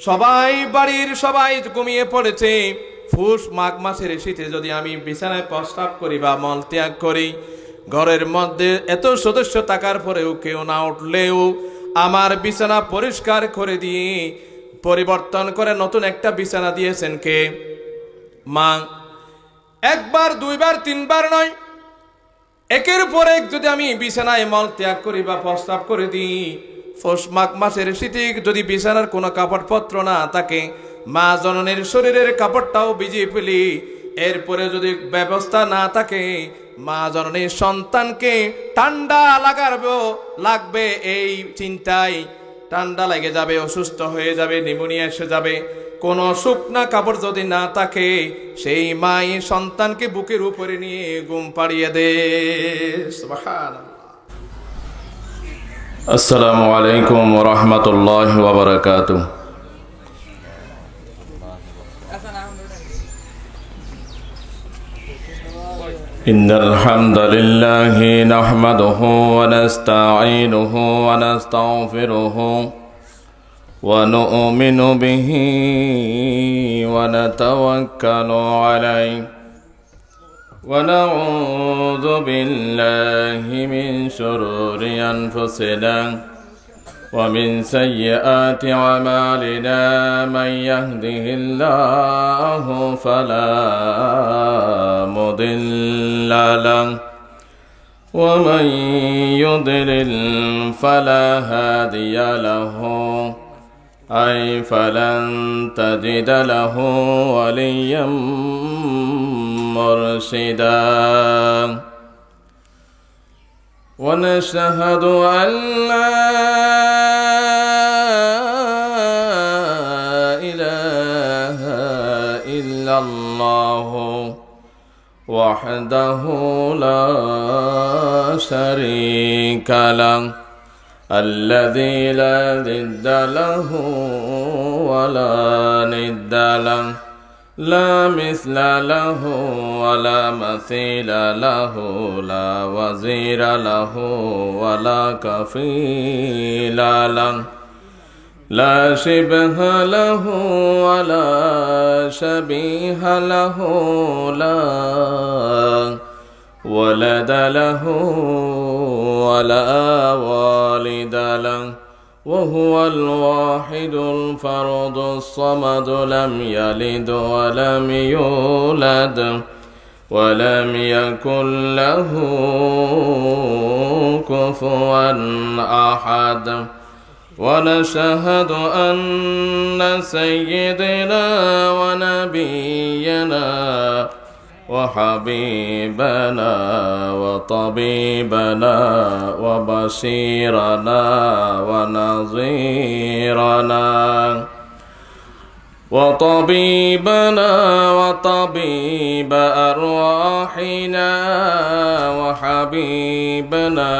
সবাই বাড়ির সবাই ঘুমিয়ে পড়েছে। পুষ মাঘ মাসের শীতে যদি আমি বিছানায় প্রস্রাব করি বা মল ত্যাগ করি, ঘরের মধ্যে এত সদস্য থাকার পরেও কেউ না উঠলেও আমার বিছানা পরিষ্কার করে দিয়ে পরিবর্তন করে নতুন একটা বিছানা দিয়েছেন কে? মা। একবার, দুইবার, তিনবার নয়, একের পর এক যদি আমি বিছানায় মল ত্যাগ করি বা প্রস্রাব করে দিই, পৌষ মাঘ মাসের শীতে যদি বিছানার কোনো কাপড়পত্র না থাকে, মা জননীর শরীরের কাপড়টাও ভিজিয়ে ফেলি, এরপরে যদি ব্যবস্থা না থাকে, মা জননীর সন্তানকে ঠান্ডা লাগবে এই চিন্তায় ঠান্ডা লেগে যাবে, অসুস্থ হয়ে যাবে, নিউমোনিয়া এসে যাবে। কোন শুকনা কাপড় যদি না থাকে, সেই মাই সন্তানকে বুকের উপরে নিয়ে ঘুম পাড়িয়ে দে। সুবহানাল্লাহ। আসসালামু আলাইকুম ওয়া রাহমাতুল্লাহি ওয়া বারাকাতুহু। ইন্নাল হামদালিল্লাহি নাহমাদুহু ওয়া নাস্তাঈনুহু ওয়া নাস্তাগফিরুহু ওয়া নু'মিনু বিহি ওয়া নাতাওয়াক্কালু আলাইহি ওয়া নাউযু বিল্লাহি মিন শুরুরি আনফুসিনা ওয়া মিন সাইয়্যাতি আমালিনা মান ইয়াহদিহিল্লাহু ফালা মুদিল্লা লাহু ওয়া মান ইউদ্লিল ফালা হাদিয়া লাহু আই ফালান তাজিদা লাহু ওয়ালিয়্যাম মুরশিদা। ونشهد أن لا إله إلا الله وحده لا شريك له الذي لا ضد له ولا ند له لا مثل له ولا مثيل له لا وزير له ولا كفيل له لا شبه له ولا شبيه له لا ولد له ولا والد له وهو الواحد الفرد الصمد لم يلد ولم يولد ولم يكن له كفوا أحد. ونشهد أن سيدنا ونبينا وحبيبنا وطبيبنا وبشيرنا ونظيرنا وطبيبنا وطبيب أرواحنا وحبيبنا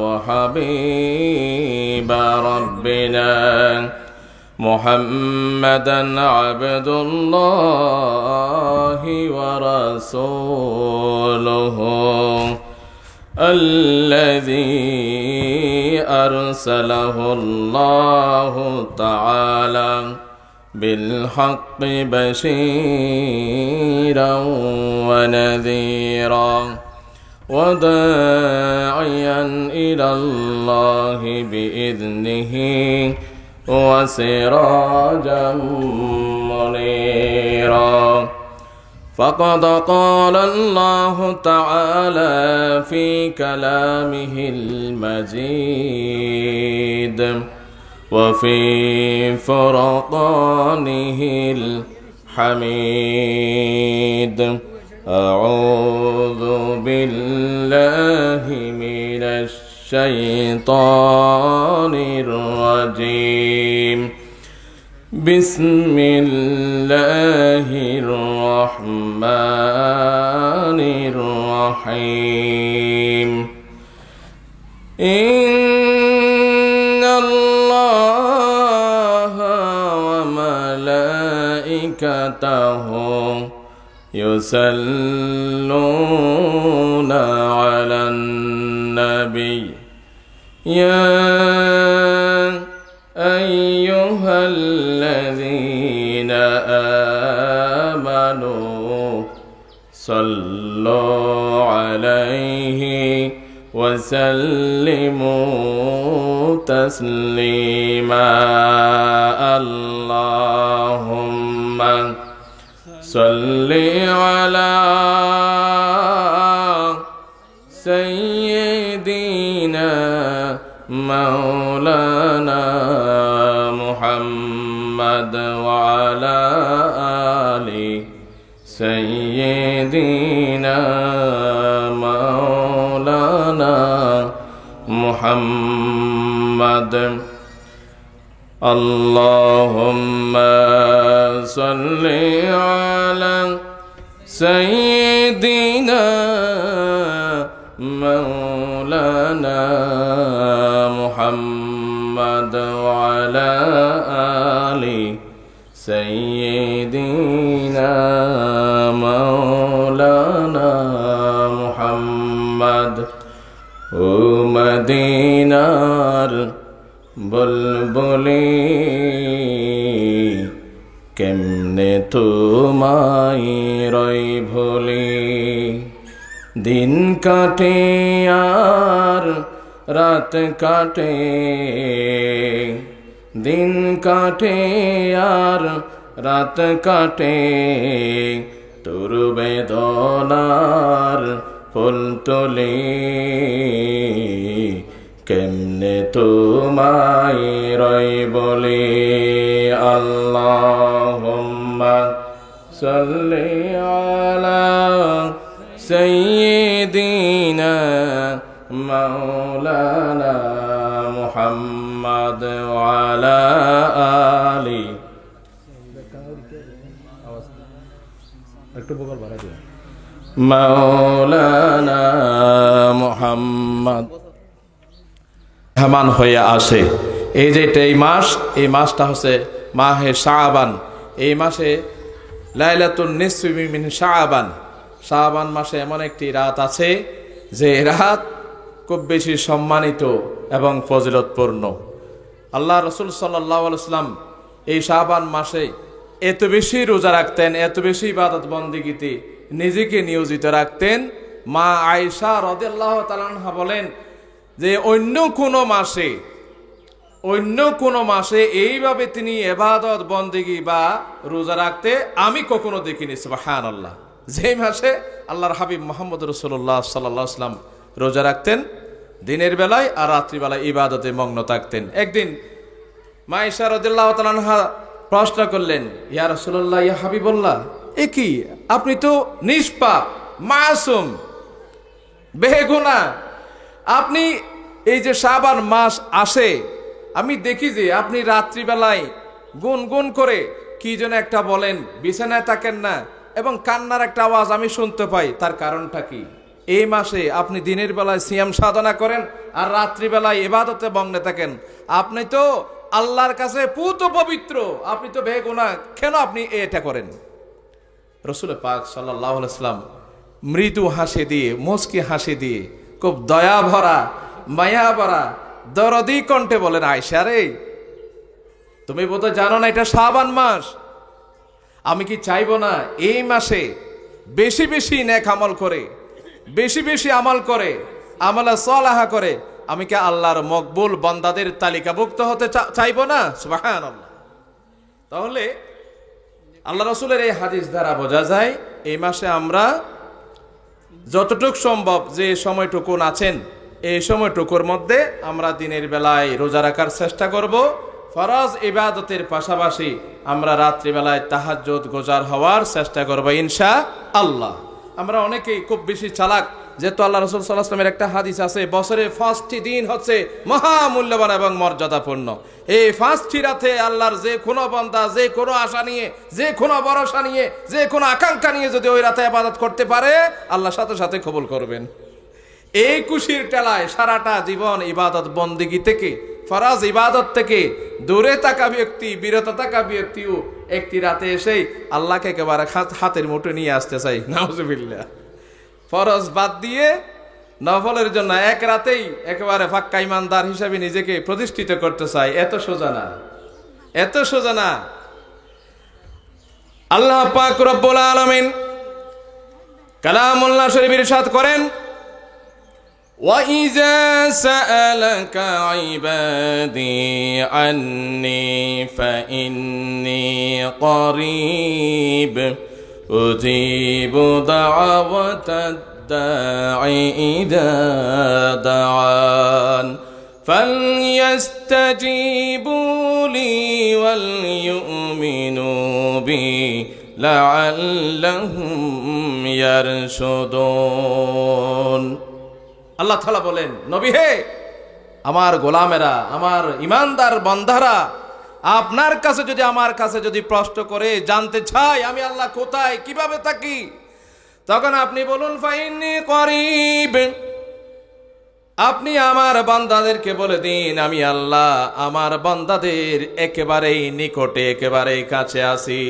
وحبيب ربنا محمدا عبد الله ورسوله الذي أرسله الله تعالى بالحق بشيرا ونذيرا وداعيا إلى الله بإذنه وسراجا منيرا. فقد قال الله تعالى في كلامه المجيد وفي فرقانه الحميد. أعوذ بالله من الشيطان الرجيم. بسم الله الرحمن الرحيم. إن الله وملائكته يصلون على النبي يا أيها الذين آمنوا صلوا عليه وسلموا تسليما اللهم صل على سيدنا مولانا محمد وعلى آل سيدنا مولانا محمد اللهم صل على سيدنا مولانا محمد وعلى آل سيدنا مولانا محمد ও মদিনার বুলবুলি কেমনে তোমায় রই ভুলি দিন কাটে আর রাত কাটে দিন কাটে আর রাত কাটে তোর বেদনার ফুল তোলে কেমনে তোমায় রই বলে আল্লাহুম্মা সাল্লি আলা সাইয়্যিদিনা মাওলানা মুহাম্মদ ওয়া আলা আলি একটু বকল বাড়া দিও মাওলানা মুহাম্মদ মেহমান হয়ে আসে। এই যে এই মাসটা হচ্ছে মাহে শাবান। এই মাসে লাইলাতুন নিসফি মিন শাবান, শাবান মাসে এমন একটি রাত আছে যে রাত খুব বেশি সম্মানিত এবং ফজিলতপূর্ণ। আল্লাহ রাসূল সাল্লাল্লাহু আলাইহি ওয়াসাল্লাম এই শাবান মাসে এত বেশি রোজা রাখতেন, এত বেশি ইবাদত বন্দেগীতে নিজেকে নিয়োজিত রাখতেন। মা আয়েশা রাদিয়াল্লাহু তাআলা আনহা বলেন যে অন্য কোনো মাসে এইভাবে তিনি ইবাদত বন্দেগী বা রোজা রাখতে আমি কখনো দেখিনি। সুবহানাল্লাহ। যে মাসে আল্লাহর হাবিব মুহাম্মদ রাসূলুল্লাহ সাল্লাল্লাহু আলাইহি ওয়াসাল্লাম রোজা রাখতেন দিনের বেলায় আর রাত্রিবেলায় ইবাদতে মগ্ন থাকতেন। একদিন মা আয়েশা রাদিয়াল্লাহু তাআলা আনহা প্রশ্ন করলেন, ইয়া রাসূলুল্লাহ, ইয়া হাবিবাল্লাহ, এ কি আপনি তো নিষ্পাপ, মাসুম, বেগুনাহ, আপনি এই যে শাবান মাস আসে আমি দেখি যে আপনি রাত্রিবেলায় গুনগুন করে কি যেন একটা বলেন, বিছানায় থাকেন না এবং কান্নার একটা আওয়াজ আমি শুনতে পাই, তার কারণটা কি? এই মাসে আপনি দিনের বেলায় সিয়াম সাধনা করেন আর রাত্রিবেলায় ইবাদতে মগ্ন থাকেন, আপনি তো আল্লাহর কাছে পুত পবিত্র, আপনি তো বেগুনাহ, কেন আপনি এটা করেন? রাসূল পাক সাল্লাল্লাহু আলাইহি ওয়াসাল্লাম মৃদু হাসি দিয়ে, মুচকি হাসি দিয়ে, খুব দয়া ভরা, মায়া ভরা, দরদি কণ্ঠে বলেন, আয়েশা রে, তুমি বোধহয় জানো না এটা শাবান মাস। আমি কি চাইবো না এই মাসে বেশি বেশি নেক আমল করে, বেশি বেশি আমল করে, আমলে সালাহা করে আমি কি আল্লাহর মকবুল বান্দাদের তালিকাভুক্ত হতে চাইবো না? সুবহানাল্লাহ। তাহলে আল্লাহ রাসূলের এই হাদিস দ্বারা বোঝা যায় এই মাসে আমরা যতটুকু সম্ভব যে সময়টুকু আছেন এই সময়টুকুর মধ্যে আমরা দিনের বেলায় রোজা রাখার চেষ্টা করব। ফরজ ইবাদতের পাশাপাশি আমরা রাত্রিবেলায় তাহাজ্জুদ গুজার হওয়ার চেষ্টা করব ইনশাআল্লাহ। আমরা অনেকেই খুব বেশি চালাক, যেহেতু আল্লাহ রাসূল সাল্লাল্লাহু আলাইহি ওয়াসাল্লামের একটা হাদিস আছে, বছরের 5টি দিন হচ্ছে মহামূল্যবান এবং মর্যাদাপূর্ণ। এই 5টি রাতে আল্লাহর যে কোনো বান্দা যে কোনো আশা নিয়ে, যে কোনো ভরসা নিয়ে, যে কোনো আকাঙ্ক্ষা নিয়ে যদি ওই রাতে ইবাদত করতে পারে আল্লাহ সাথে সাথে কবুল করবেন। এই খুশির টেলায় সারাটা জীবন ইবাদত বন্দেগী থেকে, ফরজ ইবাদত থেকে দূরে থাকা ব্যক্তি, বিরত থাকা ব্যক্তিও একটি রাতে এসেই আল্লাহকে একেবারে হাতের মুঠো নিয়ে আসতে চাই। নাউজুবিল্লাহ। ফরজ বাদ দিয়ে নফলের জন্য এক রাতেই একেবারে পাক্কা ইমানদার হিসাবে নিজেকে প্রতিষ্ঠিত করতে চাই, এত সোজা না। এত সোজা না। আল্লাহ পাক রব্বুল আলামিন কালামুল্লাহ শরীফে ইরশাদ করেন, وَإِذَا سَأَلَكَ عِبَادِي عَنِّي فَإِنِّي قَرِيبٌ أُجِيبُ دَعْوَةَ الدَّاعِ إِذَا دَعَانِ فَلْيَسْتَجِيبُوا لِي وَلْيُؤْمِنُوا بِي لَعَلَّهُمْ يَرْشُدُونَ। আল্লাহ তাআলা বলেন, নবী হে, আমার গোলামেরা, আমার ইমানদার বান্দারা আপনার কাছে যদি, আমার কাছে যদি প্রশ্ন করে জানতে চায় আমি আল্লাহ কোথায়, কিভাবে থাকি, তখন আপনি বলুন ফাইন্নী করিব। আপনি আমার বান্দাদেরকে বলে দিন আমি আল্লাহ আমার বান্দাদের একেবারেই নিকটে, একেবারেই কাছে আছি।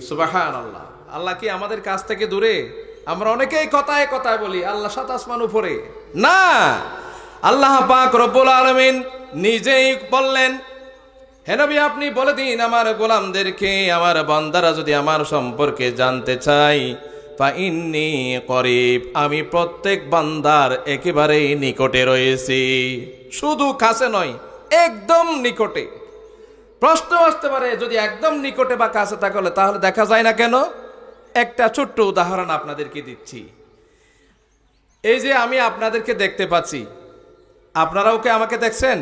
সুবহানাল্লাহ। আল্লাহ কি আমাদের কাছ থেকে দূরে? আমরা অনেকেই কথায় কথায় বলি আল্লাহ সাত আসমান উপরে। না, আল্লাহ পাক রব্বুল আলামিন নিজেই বললেন, হে নবী আপনি বলে দিন আমার গোলামদেরকে, আমার বান্দারা যদি আমার সম্পর্কে জানতে চাই, ফাইন্নী করিব, আমি প্রত্যেক বান্দার একেবারেই নিকটে রয়েছি। শুধু কাছে নয়, একদম নিকটে। প্রশ্ন আসতে পারে যদি একদম নিকটে বা কাছে থাকলে তাহলে দেখা যায় না কেন? একটা ছোট্ট উদাহরণ আপনাদেরকে দিচ্ছি। এই যে আমি আপনাদেরকে দেখতে পাচ্ছি, আপনারাও কি আমাকে দেখছেন?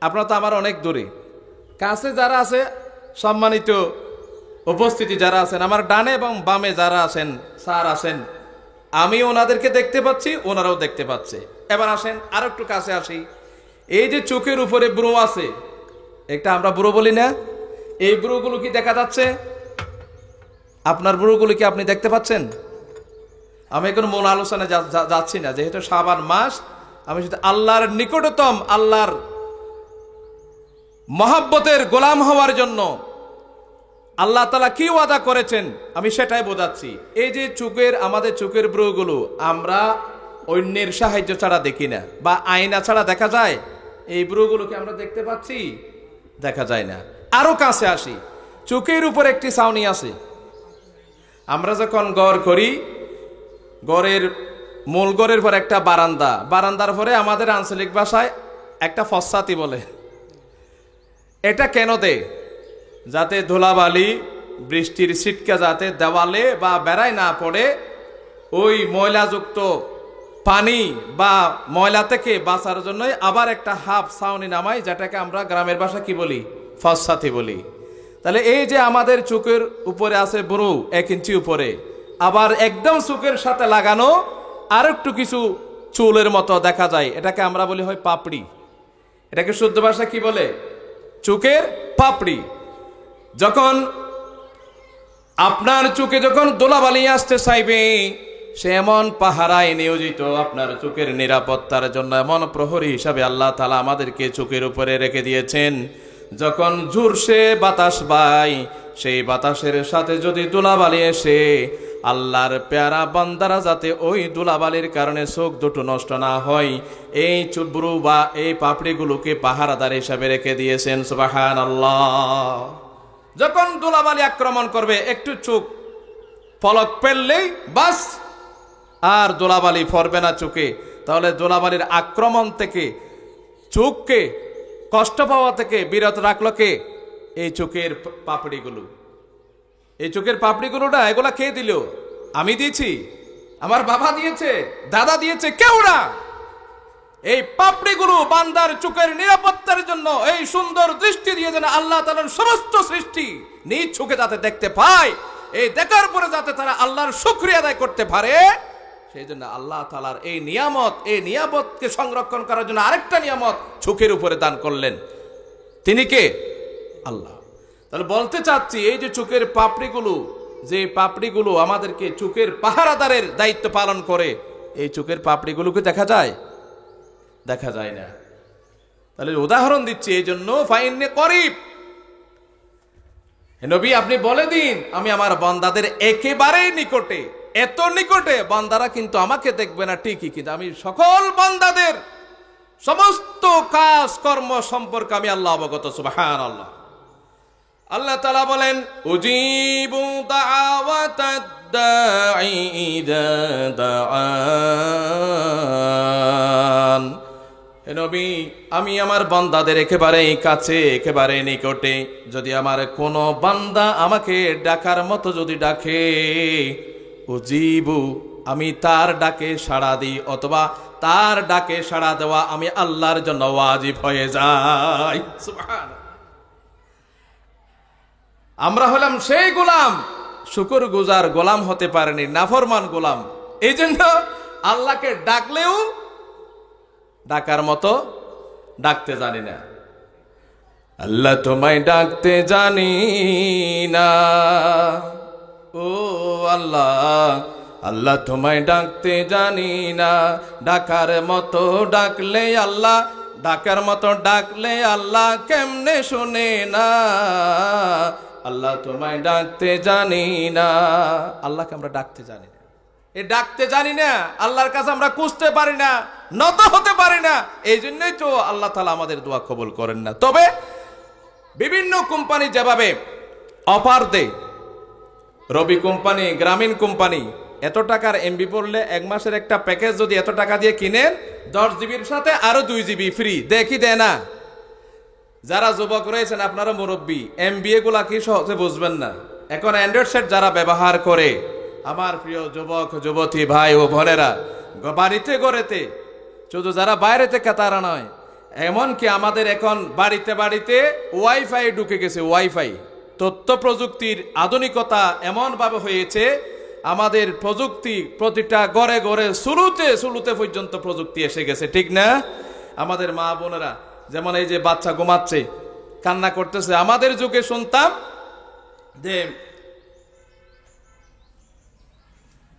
আপনারা তো আমার অনেক দূরে। কাছে যারা আছে, সম্মানিত উপস্থিতি যারা আছেন, আমার ডানে এবং বামে যারা আছেন, স্যার আছেন, আমি ওনাদেরকে দেখতে পাচ্ছি, ওনারাও দেখতে পাচ্ছে। এবার আসেন আর একটু কাছে আসি। এই যে চোখের উপরে ব্রু আছে, একটা আমরা ব্রু বলি না, এই ব্রুগুলো কি দেখা যাচ্ছে? আপনার ব্রুগুলো কি আপনি দেখতে পাচ্ছেন? আমি এখন মূল আলোচনায় যাচ্ছি না, যেহেতু শাবান মাস, আমি শুধু আল্লাহর নিকটতম, আল্লাহর মহব্বতের গোলাম হওয়ার জন্য আল্লাহ তাআলা কি ওয়াদা করেছেন আমি সেটাই বোঝাচ্ছি। এই যে চোখের, আমাদের চোখের ব্রুগুলো আমরা অন্যের সাহায্য ছাড়া দেখি না, বা আয়না ছাড়া দেখা যায়? এই ব্রুগুলোকে আমরা দেখতে পাচ্ছি? দেখা যায় না। আরো কাছে আসি, চোখের উপর একটি ছাউনি আছে। আমরা যখন ঘর করি, ঘরের মূল ঘরের পর একটা বারান্দা, বারান্দার পরে আমাদের আঞ্চলিক ভাষায় একটা ফসাতি বলে। এটা কেন দেয়? যাতে ধুলাবালি, বৃষ্টির ছিটকা যাতে দেওয়ালে বা বেড়ায় না পড়ে, ওই ময়লাযুক্ত পানি বা ময়লা থেকে বাঁচার জন্যই আবার একটা হাফ ছাউনি নামাই, যেটাকে আমরা গ্রামের ভাষা কি বলি? ফসাতি বলি। তাহলে এই যে আমাদের চোখের উপরে আছে ব্রু 1 ইঞ্চি উপরে, আবার একদম চোখের সাথে লাগানো আর একটু কিছু চুলের মতো দেখা যায়, এটাকে আমরা বলি হয় পাপড়ি। এটাকে শুদ্ধ ভাষা কি বলে? চোখের পাপড়ি। যখন আপনার চোখে যখন ধুলাবালি আসতে চাইবে, সে এমন পাহারায় নিয়োজিত আপনার চোখের নিরাপত্তার জন্য, এমন প্রহরী হিসাবে আল্লাহ তাআলা আমাদেরকে চোখের উপরে রেখে দিয়েছেন। যখন জোরসে বাতাস বায়, সেই বাতাসের সাথে যদি ধুলাবালি এসে, আল্লাহর পেয়ারা বান্দারা যাতে ওই ধুলাবালির কারণে চোখ দুটো নষ্ট না হয়, এই চুবরু বা এই পাপড়িগুলোকে পাহারাদার হিসাবে রেখে দিয়েছেন। সুবহানাল্লাহ। যখন ধুলাবালি আক্রমণ করবে, একটু চোখ পলক ফেললেই বাস, আর ধুলাবালি পড়বে না চোখে। তাহলে ধুলাবালির আক্রমণ থেকে, চোখকে কষ্ট পাওয়া থেকে বিরত রাখলো কে? এই চোখের পাপড়িগুলো। এই চোখের পাপড়িগুলোটা এগুলা কে দিল? আমি দিয়েছি, আমার বাবা দিয়েছে, দাদা দিয়েছে, কেউ না। এই পাপড়িগুলো বান্দার চোখের নিরাপত্তার জন্য, এই সুন্দর দৃষ্টি দিয়ে যেন আল্লাহ তাআলার সমস্ত সৃষ্টি নিজ চোখে যাতে দেখতে পায়, এই দেখার পরে যাতে তারা আল্লাহর শুকরিয়া আদায় করতে পারে, সেই জন্য আল্লাহ তাআলার এই নিয়ামত, এই নিয়ামতকে সংরক্ষণ করার জন্য আরেকটা নিয়ামত চোখের উপরে দান করলেন। তিনি কে? আল্লাহ। তাহলে বলতে চাচ্ছি, এই যে চোখের পাপড়িগুলো, যে পাপড়িগুলো আমাদেরকে চোখের পাহারাদারের দায়িত্ব পালন করে, এই চোখের পাপড়িগুলোকে দেখা যায়? দেখা যায় না। তাহলে উদাহরণ দিচ্ছি এই জন্য, ফাইন্নী করিব, নবী আপনি বলে দিন আমি আমার বান্দাদের একেবারেই নিকটে। এত নিকটে বান্দারা কিন্তু আমাকে দেখবে না ঠিকই, কিন্তু আমি সকল বান্দাদের সমস্ত কাজ কর্ম সম্পর্কে আমি আল্লাহ অবগত। সুবহানাল্লাহ। আল্লাহ তাআলা বলেন উজিবু দাওয়াতাদ দাঈ ইযা দাআন। হে নবী, আমি আমার বান্দাদের একেবারে কাছে, একেবারে নিকটে। যদি আমার কোনো বান্দা আমাকে ডাকার মতো যদি ডাকে, উজিবু, আমি তার ডাকে সাড়া দিই, অথবা তার ডাকে সাড়া দেওয়া আমি আল্লাহর জন্য ওয়াজিব হয়ে যাই। সুবহানাল্লাহ। আমরা হলাম সেই গোলাম, শুকরগুজার গোলাম হতে পারেনি, নাফরমান গোলাম। এই জন্য আল্লাহকে ডাকলেও ডাকার মতো ডাকতে জানি না। আল্লাহ তোমায় ডাকতে জানি না, ও আল্লাহ, আল্লাহ তোমায় ডাকতে জানি না। ডাকার মতো ডাকলে আল্লাহ, ডাকার মতো ডাকলে আল্লাহ কেমনে শুনে না। আল্লাহ তোমায় ডাকতে জানি না। আল্লাহকে আমরা ডাকতে জানি না, এই ডাকতে জানি না, আল্লাহর কাছে আমরা খুঁজতে পারি না, নত হতে পারি না। এই জন্যই তো আল্লাহ তাআলা আমাদের দোয়া কবুল করেন না। তবে বিভিন্ন কোম্পানি যেভাবে অফার দেয়, রবি কোম্পানি, গ্রামীণ কোম্পানি, এত টাকার এমবি পড়লে এক মাসের একটা প্যাকেজ যদি এত টাকা দিয়ে কিনেন, 10 জিবির সাথে আরো 2 জিবি ফ্রি, দেখি দেয় না। যারা যুবক রয়েছেন, আপনারা মুরব্বী, এমবিএ গুলা কি সহজে বুঝবেন না। এখন অ্যান্ড্রয়েড সেট যারা ব্যবহার করে, আমার প্রিয় যুবক যুবতী ভাই ও বোনেরা, বাড়িতে গড়েতে, শুধু যারা বাইরে থেকে তারা নয়, এমনকি আমাদের এখন বাড়িতে বাড়িতে ওয়াইফাই ঢুকে গেছে। ওয়াইফাই, তথ্য প্রযুক্তির আধুনিকতা এমন ভাবে হয়েছে, আমাদের প্রযুক্তি প্রতিটা ঘরে ঘরে, সুলুতে সুলুতে পর্যন্ত প্রযুক্তি এসে গেছে, ঠিক না? আমাদের মা বোনেরা, যেমন এই যে বাচ্চা ঘুমাচ্ছে, কান্না করতেছে, আমাদের যুগে শুনতাম যে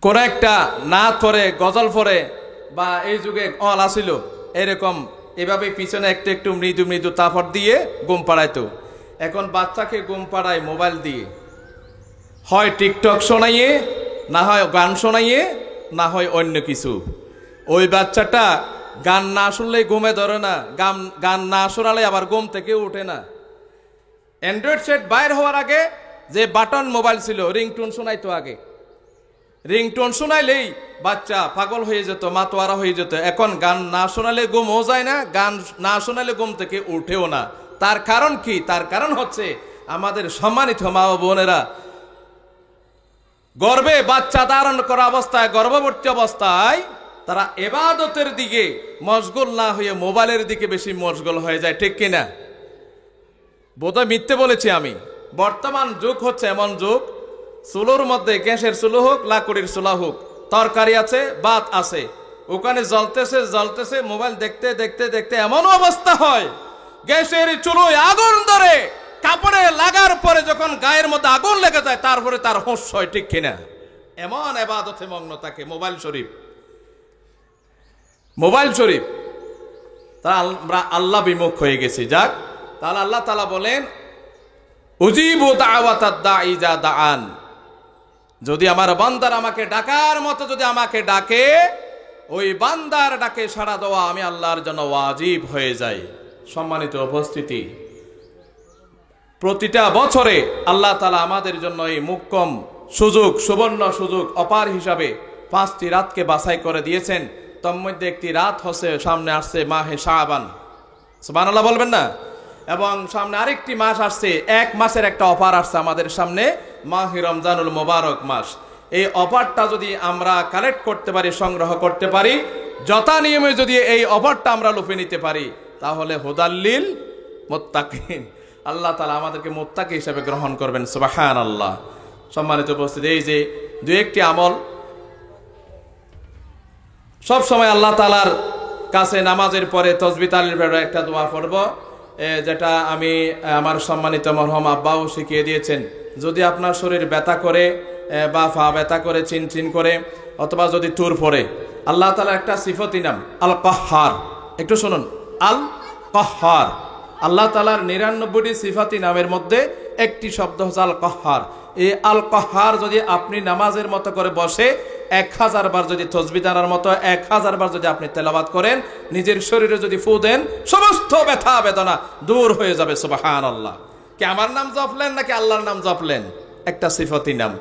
কোন একটা নাচ পরে, গজল পরে, বা এই যুগে অল আসিল এরকম, এভাবে পিছনে একটু একটু মৃদু মৃদু তাফর দিয়ে ঘুম পাড়াইতো। এখন বাচ্চাকে ঘুম পাড়ায় মোবাইল দিয়ে, হয় টিকটক শোনাইয়ে, না হয় গান শোনাইয়ে, না হয় অন্য কিছু। ওই বাচ্চাটা গান না শুনলেই ঘুমে ধরে না, গান না শোনালে আবার ঘুম থেকে উঠে না। অ্যান্ড্রয়েড সেট বাইর হওয়ার আগে যে বাটন মোবাইল ছিল, রিংটোন শোনাইতো আগে, রিংটোন শোনাইলেই বাচ্চা পাগল হয়ে যেত, মাতোয়ারা হয়ে যেত। এখন গান না শোনালে ঘুমও যায় না, গান না শোনালে ঘুম থেকে উঠেও না। তার কারণ কি? তার কারণ হচ্ছে আমাদের সম্মানিত মা ও বোনেরা গর্ভে বাচ্চা ধারণ করা অবস্থায়, গর্ভবতী অবস্থায় তারা ইবাদতের দিকে মশগুল না হয়ে মোবাইলের দিকে বেশি মশগুল হয়ে যায়, ঠিক কিনা? বোধহয় মিথ্যে বলেছি আমি। বর্তমান যুগ হচ্ছে এমন যুগ, চুলোর মধ্যে গ্যাসের চুলো হোক, লাকড়ির চুলা হোক, তরকারি আছে, ভাত আছে, ওখানে জ্বলতেছে জ্বলতেছে, মোবাইল দেখতে দেখতে দেখতে এমন অবস্থা হয়, গ্যাসের চুলোয় আগুন ধরে, কাপড়ে লাগার পরে যখন গায়ের মধ্যে আগুন লেগে যায়, তারপরে তার হোশ হয়, ঠিক কিনা? এমন ইবাদতে মগ্ন থাকে। মোবাইল শরীফ, মোবাইল শরীফ, তা আমরা আল্লাহ বিমুখ হয়ে গেছি। যাক, তাহলে আল্লাহ তাআলা বলেন উজিবু দাওয়াতাদ দাঈ ইযা দাআন। যদি আমার বান্দার আমাকে ডাকার মতো যদি আমাকে ডাকে, ওই বান্দার ডাকে সাড়া দেওয়া আমি আল্লাহর জন্য ওয়াজিব হয়ে যাই। সম্মানিত উপস্থিতি, প্রতিটা বছরে আল্লাহ তাআলা আমাদের জন্য এই মুক্কম সুযোগ, সুবর্ণ সুযোগ অপার হিসাবে 5টি রাতকে বাছাই করে দিয়েছেন। তার মধ্যে একটি রাত হচ্ছে, সামনে আসছে মাহে শাবান, সুবহানাল্লাহ বলবেন না? এবং সামনে আরেকটি মাস আসছে, এক মাসের একটা অফার আসছে আমাদের সামনে, মাহে রমজানুল মোবারক মাস। এই অফারটা যদি আমরা কালেক্ট করতে পারি, সংগ্রহ করতে পারি, যথা নিয়মে যদি এই অফারটা আমরা লুফে নিতে পারি, তাহলে হুদাল্লিল মুত্তাকিন, আল্লাহ তাআলা আমাদেরকে মুত্তাকি হিসেবে গ্রহণ করবেন। সুবহানাল্লাহ। সম্মানিত উপস্থিতি, এই যে দুই একটি আমল সব সময় আল্লাহ তাআলার কাছে নামাজের পরে তাসবিহ তাহলিলের পরে একটা দোয়া পড়ব, যেটা আমি আমার সম্মানিত মরহুম আব্বাও শিখিয়ে দিয়েছেন। যদি আপনার শরীর ব্যথা করে বা পা ব্যথা করে, চিনচিন করে, অথবা যদি তুর পড়ে, আল্লাহ তাআলা একটা সিফতি নাম আল কাহ্হার, একটু শুনুন, আল কাহ্হার। আল্লাহ তাআলার 99টি সিফাতি নামের মধ্যে একটি শব্দ হচ্ছে আল কাহ্হার। এই আল কাহ্হার যদি আপনি নামাজের মতো করে বসে 1000 বার যদি তাসবিহ জানার মতো 1000 বার যদি আপনি তেলাওয়াত করেন, নিজের শরীরে যদি ফু দেন, সমস্ত ব্যথা বেদনা দূর হয়ে যাবে। সুবহানাল্লাহ। কি আমার নাম জপলেন নাকি আল্লাহর নাম জপলেন? একটা সিফাতি নাম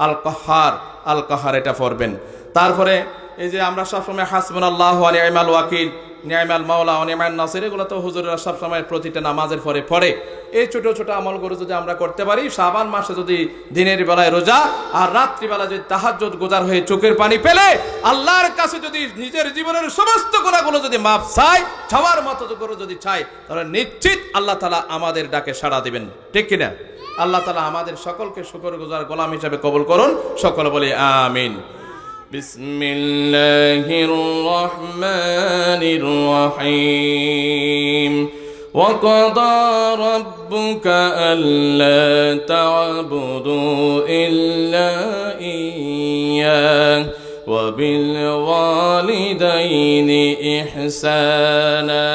আল কাহার, আল কাহার এটা পড়বেন। তারপরে এই যে আমরা সবসময় হাসবুনাল্লাহু ওয়া নি'মাল ওয়াকিল, নি'মাল মাওলা ওয়া নি'মান নাসির, এগুলো তো হুজুররা সবসময় প্রতিটা নামাজের পরে পড়ে। এই ছোট ছোট আমলগুলো যদি আমরা করতে পারি, শাবান মাসে যদি দিনের বেলায় রোজা আর রাত্রিবেলা যদি তাহাজ্জুদ গুজার হয়ে চোখের পানি পেলে আল্লাহর কাছে যদি নিজের জীবনের সমস্ত গুনাহগুলো যদি মাফ চাই, ছাওয়ার মতো করে যদি চাই, তাহলে নিশ্চিত আল্লাহ তাআলা আমাদের ডাকে সাড়া দিবেন। ঠিক কিনা? আল্লাহ তাআলা আমাদের সকলকে শুকরগুজার গোলাম হিসেবে কবুল করুন। সকলে বলি আমিন। বিসমিল্লাহির রহমানির রহিম। وقضى ربك ألا تعبدوا إلا إياه وبالوالدين إحسانا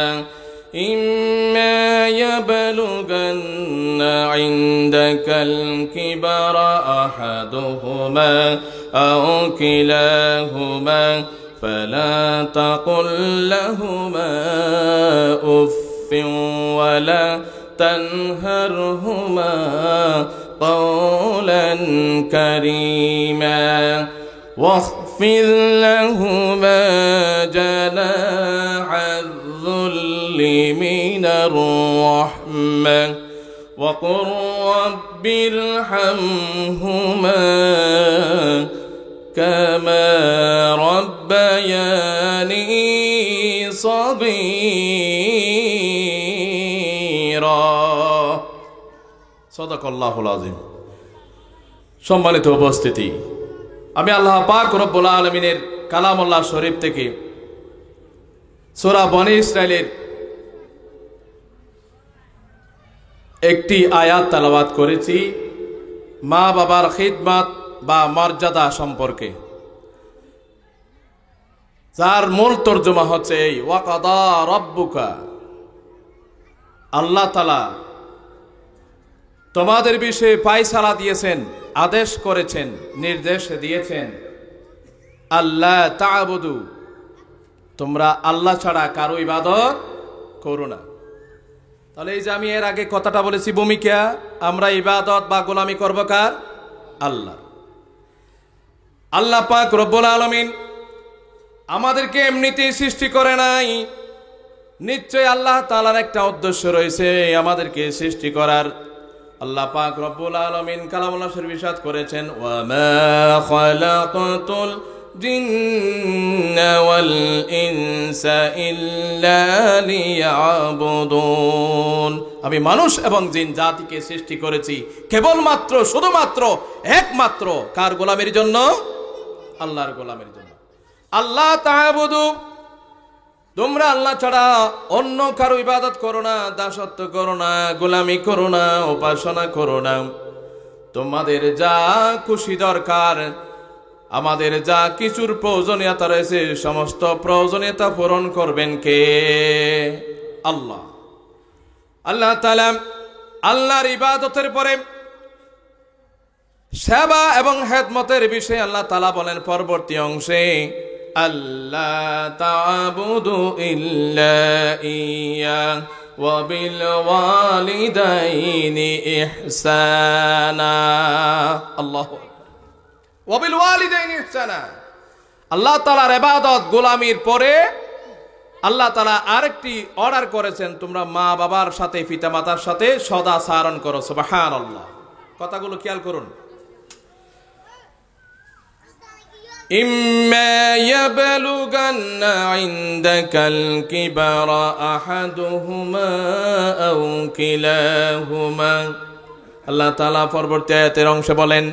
إما يبلغن عندك الكبر أحدهما أو كلاهما فلا تقل لهما أف ولا تنهرهما قولا كريما واخفض لهما جناح الذل من الرحمة وقل رب ارحمهما كما ربياني صغيرا সাদাকাল্লাহুল আযীম। সম্মানিত উপস্থিতি, আমি আল্লাহ পাক রব্বুল আলামিনের কালামুল্লাহ শরীফ থেকে সূরা বনী ইসরাইলের একটি আয়াত তেলাওয়াত করেছি মা বাবার খিদমত বা মর্যাদা সম্পর্কে, যার মূল তর্জমা হচ্ছে এই ওয়াকাদা রাব্বুকা, আল্লাহ তাআলা তোমাদের বিষয়ে ফায়সালা দিয়েছেন, আদেশ করেছেন, নির্দেশ দিয়েছেন, আল্লাহ তা'বুদু, তোমরা আল্লাহ ছাড়া কারো ইবাদত করো না। তাহলে এই যে আমি এর আগে কথাটা বলেছি ভূমিকা, আমরা ইবাদত বা গোলামি করব কার? আল্লাহ। আল্লাহ পাক রব্বুল আলামিন আমাদেরকে এমনিতেই সৃষ্টি করে নাই, নিশ্চয় আল্লাহ তাআলার একটা উদ্দেশ্য রয়েছে আমাদেরকে সৃষ্টি করার। আল্লাহ পাক রব্বুল আলামিন কালামুল্লাহ শরীফে ইরশাদ করেছেন, ওয়া মা খালাকাতুল জিন্না ওয়াল ইনসা ইল্লা লিয়াবুদুন, আমি মানুষ এবং জিন জাতিকে সৃষ্টি করেছি কেবলমাত্র, শুধুমাত্র, একমাত্র কার গোলামের জন্য? আল্লাহর গোলামের জন্য। আল্লাহ তা'বুদু, তোমরা আল্লাহ ছাড়া অন্য কারো ইবাদত করো না, দাসত্ব করো না, গোলামি করো না, উপাসনা করো না। তোমাদের যা খুশি দরকার, আমাদের যা কিছুর প্রয়োজনীয়তা রয়েছে, সমস্ত প্রয়োজনীয়তা পূরণ করবেন কে? আল্লাহ। আল্লাহ তাআলা আল্লাহর ইবাদতের পরে সেবা এবং খেদমতের বিষয়ে আল্লাহ তাআলা বলেন পরবর্তী অংশে, আল্লাহ তা'বুদু ইল্লা ইয়া ওয়া বিল ওয়ালিদাইনি ইহসানা। আল্লাহু ওয়া বিল ওয়ালিদাইনি ইহসানা। আল্লাহ তাআলার ইবাদত গোলামির পরে আল্লাহ তাআলা আরেকটি অর্ডার করেছেন, তোমরা মা বাবার সাথে, পিতামাতার সাথে সদাচরণ করো। সুবহানাল্লাহ। কথাগুলো খেয়াল করুন। إما يبلغن عندك الكبر أحدهما أو كلاهما, আল্লাহ তাআলা পরবর্তী আয়াতের অংশে বলেন,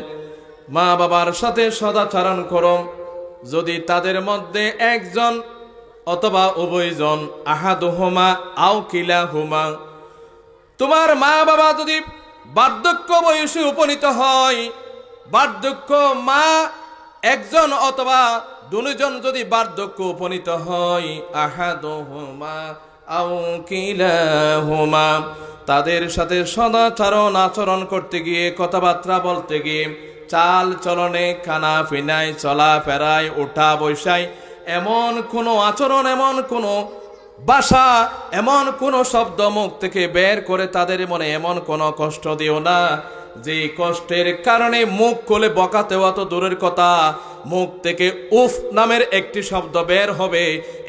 মা বাবার সাথে সদাচরণ করো যদি তাদের মধ্যে একজন অথবা উভয়জন, আহাদুহুমা আও কিলাহুমা, তোমার মা বাবা যদি বার্ধক্য বয়সে উপনীত হয়, বার্ধক্য মা একজন অথবা দুজন যদি বার্ধক্য উপনীত হয়, আহাদুহুমা আও কিলাহুমা, তাদের সাথে সদাচরণ আচরণ করতে গিয়ে, কথাবার্তা বলতে গিয়ে, চাল চলনে, খানা পিনায়, চলা ফেরায়, ওঠা বসায়, এমন কোনো আচরণ, এমন কোনো ভাষা, এমন কোন শব্দ মুখ থেকে বের করে তাদের মনে এমন কোন কষ্ট দিও না যে কষ্টের কারণে মুখ খুলে বকাতে অত দূরের কথা, মুখ থেকে উফ নামের একটি শব্দ বের হবে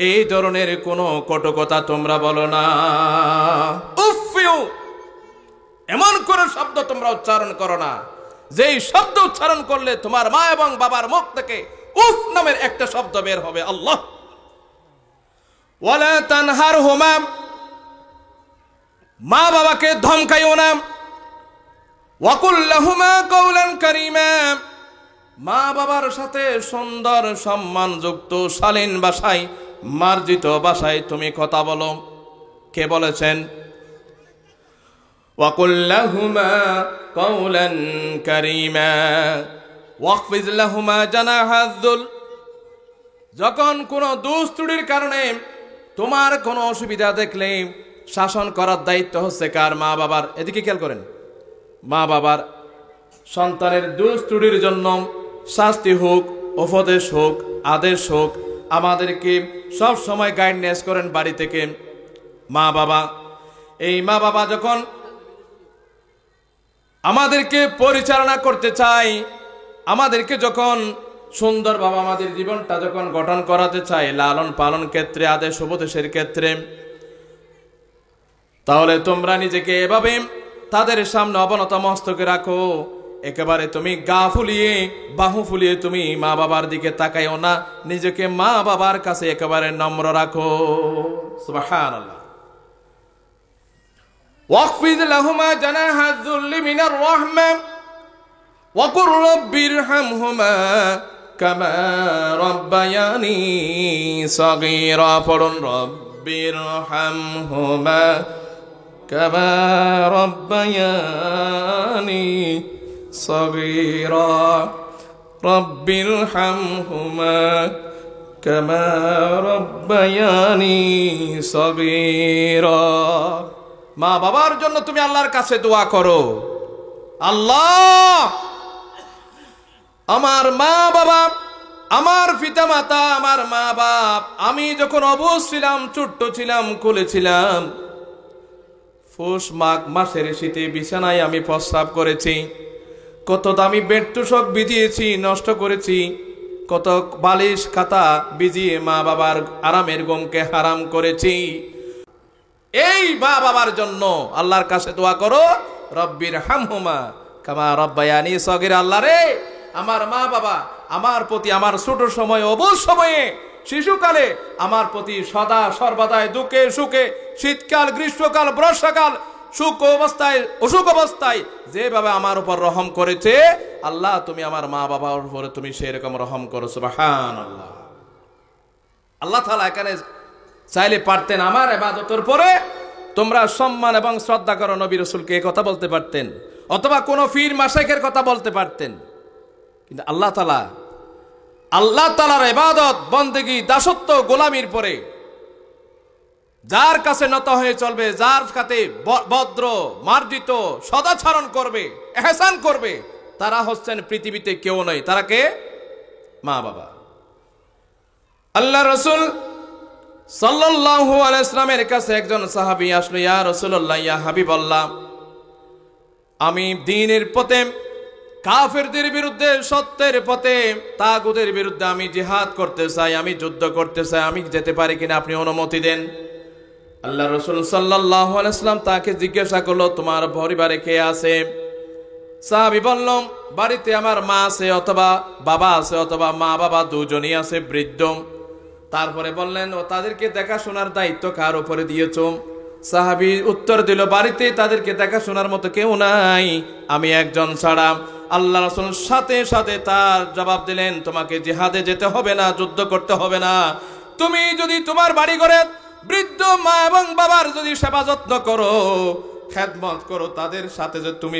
এই ধরনের কোনো কটু কথা তোমরা বলো না। উফ, এমন কোন শব্দ তোমরা উচ্চারণ করো না যেই শব্দ উচ্চারণ করলে তোমার মা এবং বাবার মুখ থেকে উফ নামের একটা শব্দ বের হবে। আল্লাহ। ওয়ালা তানহারহুমা, মা বাবাকে ধমকাইও না। ওয়াকুল লাহুমা কাওলান কারীমা, মা বাবার সাথে সুন্দর সম্মানযুক্ত শালীন ভাষায়, মার্জিত ভাষায় তুমি কথা বলো। কে বলেছেন? ওয়াকুল লাহুমা কাওলান কারীমা ওয়াখফিজ লাহুমা জানাহায যুল, যখন কোনো দুস্ত্রুটির কারণে তোমার কোনো অসুবিধা দেখলে শাসন করার দায়িত্ব হচ্ছে কার? মা বাবার। এদিকে খেয়াল করেন, মা বাবার। সন্তানের দুস্ত্রুটির জন্য শাস্তি হোক, উপদেশ হোক, আদেশ হোক, আমাদেরকে সব সময় গাইডনেস করেন বাড়ি থেকে মা বাবা। এই মা বাবা যখন আমাদেরকে পরিচালনা করতে চায়, আমাদেরকে যখন সুন্দরভাবে আমাদের জীবনটা যখন গঠন করাতে চায়, লালন পালন ক্ষেত্রে, আদেশ উপদেশের ক্ষেত্রে, তাহলে তোমরা নিজেকে এভাবে তাদের সামনে অবনত মস্তকে রাখো। একেবারে তুমি গা ফুলিয়ে বাহু ফুলিয়ে তুমি মা বাবার দিকে তাকাইও না, নিজেকে মা বাবার কাছে একেবারে নম্র রাখো। সুবহানাল্লাহ। ওয়াখফিজ লাহুমা জানাহায যুল্লি মিনার রাহমা ওয়াকুর রাব্বিরহামহুমা কামা রাব্বায়ানি সাগীরা। পড়ুন, রাব্বিরহামহুমা কামা রাব্বায়ানি সাগীরা, রাব্বিরহামহুমা কামা রাব্বায়ানি সাগীরা। মা বাবার জন্য তুমি আল্লাহর কাছে দোয়া করো, আল্লাহ আমার মা বাবা, আমার পিতা মাতা, আমার মা বাপ, আমি যখন অবুঝ ছিলাম, ছোট্ট ছিলাম, কোলে ছিলাম, পৌষ মাঘ মাসের শীতে বিছানায় আমি প্রস্রাব করেছি, কত দামি বেড তোষক ভিজিয়েছি, নষ্ট করেছি, কত বালিশ খাতা ভিজিয়ে মা বাবার আরামের ঘুমকে হারাম করেছি। এই মা বাবার জন্য আল্লাহর কাছে দোয়া করো, রব্বিরহামহুমা কামা রাব্বায়ানি সগীরা। আল্লাহ রে, আমার মা বাবা আমার প্রতি, আমার ছোট সময়ে, অবুঝ সময়ে, শিশুকালে আমার প্রতি সদা সর্বদাই দুঃখে সুখে, শীতকাল, গ্রীষ্মকাল, বর্ষাকাল, সুখ অবস্থায়, অসুখ অবস্থায় যেভাবে আমার উপর রহম করেছে, আল্লাহ তুমি আমার মা বাবার উপরে তুমি সেরকম রহম করো। সুবহানাল্লাহ। আল্লাহ তাআলা এখানে চাইলে পারতেন আমার ইবাদতের পরে তোমরা সম্মান এবং শ্রদ্ধা করো নবী রাসূলকে, এই কথা বলতে পারতেন, অথবা কোন পীর মাশায়েখের কথা বলতে পারতেন। কিন্তু আল্লাহ তাআলার ইবাদত, বন্দেগী, দাসত্ব, গোলামির পরে যার কাছে নত হয়ে চলবে, যার কাছে ভদ্র, মার্জিত, সদাচরণ করবে, ইহসান করবে, তারা হচ্ছেন পৃথিবীতে কেউ নয়। তারা কে? মা বাবা। আল্লাহ রাসূল সাল্লাল্লাহু আলাইহি ওয়াসাল্লামের কাছে একজন সাহাবী আসলো, ইয়া রাসূলুল্লাহ, ইয়া হাবিবাল্লাহ, আমি দ্বীনের পথে, কাফেরদের বিরুদ্ধে, সত্যের পথে, তাগুতের বিরুদ্ধে আমি জিহাদ করতে চাই, আমি যুদ্ধ করতে চাই, আমি যেতে পারি কিনা আপনি অনুমতি দেন। আল্লাহ রাসূল সাল্লাল্লাহু আলাইহি ওয়াসাল্লাম তাকে জিজ্ঞাসা করলো, তোমার পরিবারে কে আছে? সাহাবী বলল, বাড়িতে আমার মা আছে, অথবা বাবা আছে, অথবা মা বাবা দুজনই আছে, বৃদ্ধ। তারপরে বললেন, ও তাদেরকে দেখাশোনার দায়িত্ব কার উপরে দিয়েছো? সাহাবী উত্তর দিল, বাড়িতে তাদেরকে দেখাশোনার মতো কেউ নাই, আমি একজন ছাড়া। আল্লাহ রাসূল সাথে সাথে তার জবাব দিলেন, তোমাকে জিহাদে যেতে হবে না, যুদ্ধ করতে হবে না। তুমি যদি তোমার বাড়ি ঘরে বৃদ্ধ মা এবং বাবার যদি সেবা যত্ন করো, খেদমত করো, তাদের সাথে যে তুমি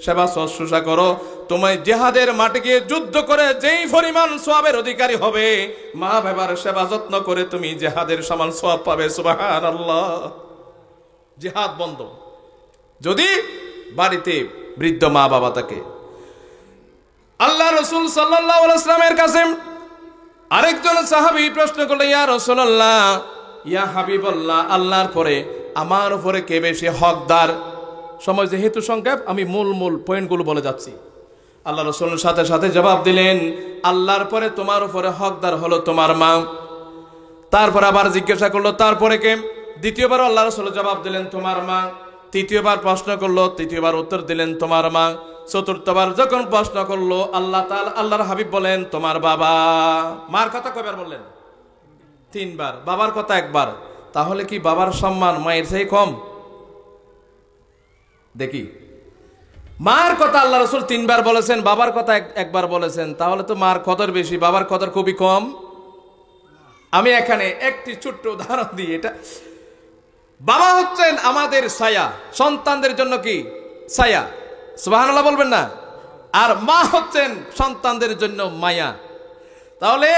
সেবা শুশ্রূষা করো, তুমি জিহাদের মাঠে গিয়ে যুদ্ধ করে যেই পরিমাণ সওয়াবের অধিকারী হবে, মা বাবার সেবা যত্ন করে তুমি জিহাদের সমান সওয়াব পাবে। সুবহানাল্লাহ। জিহাদ বন্ধ যদি বাড়িতে বৃদ্ধ মা বাবা থাকে। আল্লাহ রাসূল সাল্লাল্লাহু আলাইহি ওয়াসাল্লামের কাছে আরেকজন সাহাবী প্রশ্ন করলেন, ইয়া রাসূলুল্লাহ, ইয়া হাবিবাল্লাহ, আল্লাহর পরে আমার উপরে কে বেশি হকদার? সময় যেহেতু সংক্ষেপ, আমি মূল পয়েন্টগুলো বলে যাচ্ছি। আল্লাহ রাসূলের সাথে সাথে জবাব দিলেন, আল্লাহর পরে তোমার উপরে হকদার হলো তোমার মা। তারপর আবার জিজ্ঞাসা করলো, তারপরে কে? দ্বিতীয়বার আল্লাহ রাসূল জবাব দিলেন, তোমার মা। তৃতীয়বার প্রশ্ন করলো, তৃতীয়বার উত্তর দিলেন, তোমার মা। চতুর্থবার যখন প্রশ্ন করলো, আল্লাহর হাবিব বলেন, তোমার বাবা। মার কথা কয়বার বললেন? 3 বার। বাবার কথা 1 বার। তাহলে কি বাবার সম্মান মায়ের চেয়ে কম? দেখি, মার কথা আল্লাহ রাসূল 3 বার বলেছেন, বাবার কথা 1 বার বলেছেন, তাহলে তো মার কদর বেশি, বাবার কদর খুবই কম। আমি এখানে একটি ছোট্ট উদাহরণ দিই। এটা বাবা হচ্ছেন আমাদের ছায়া, সন্তানদের জন্য কি ছায়া? সুবহানাল্লাহ বলবেন না? আর মা হচ্ছেন সন্তানদের জন্য মায়া। তাহলে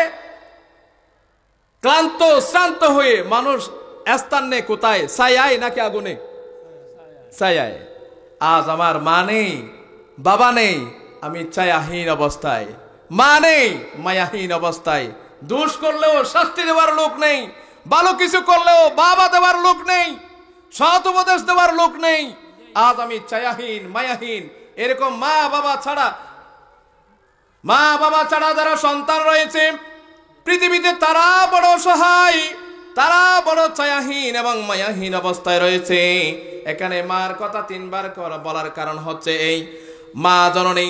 ক্লান্ত শ্রান্ত হয়ে মানুষ স্থান নেই কোথায়? ছায়ায় নাকি আগুনে? ছায়ায়। আজ আমার মা নেই, বাবা নেই, আমি ছায়াহীন অবস্থায়, মা নেই, মায়াহীন অবস্থায়। দোষ করলেও শাস্তি দেওয়ার লোক নেই, ভালো কিছু করলেও বাবা দেওয়ার লোক নেই, সৎ উপদেশ দেওয়ার লোক নেই। আজ আমি ছায়াহীন, মায়াহীন। এরকম মা বাবা ছাড়া যারা সন্তান রয়েছে পৃথিবীতে, তারা বড় সহায়, তারা বড় ছায়াহীন এবং মায়াহীন অবস্থায় রয়েছে। এখানে মার কথা 3 বার বলার কারণ হচ্ছে এই, মা জননী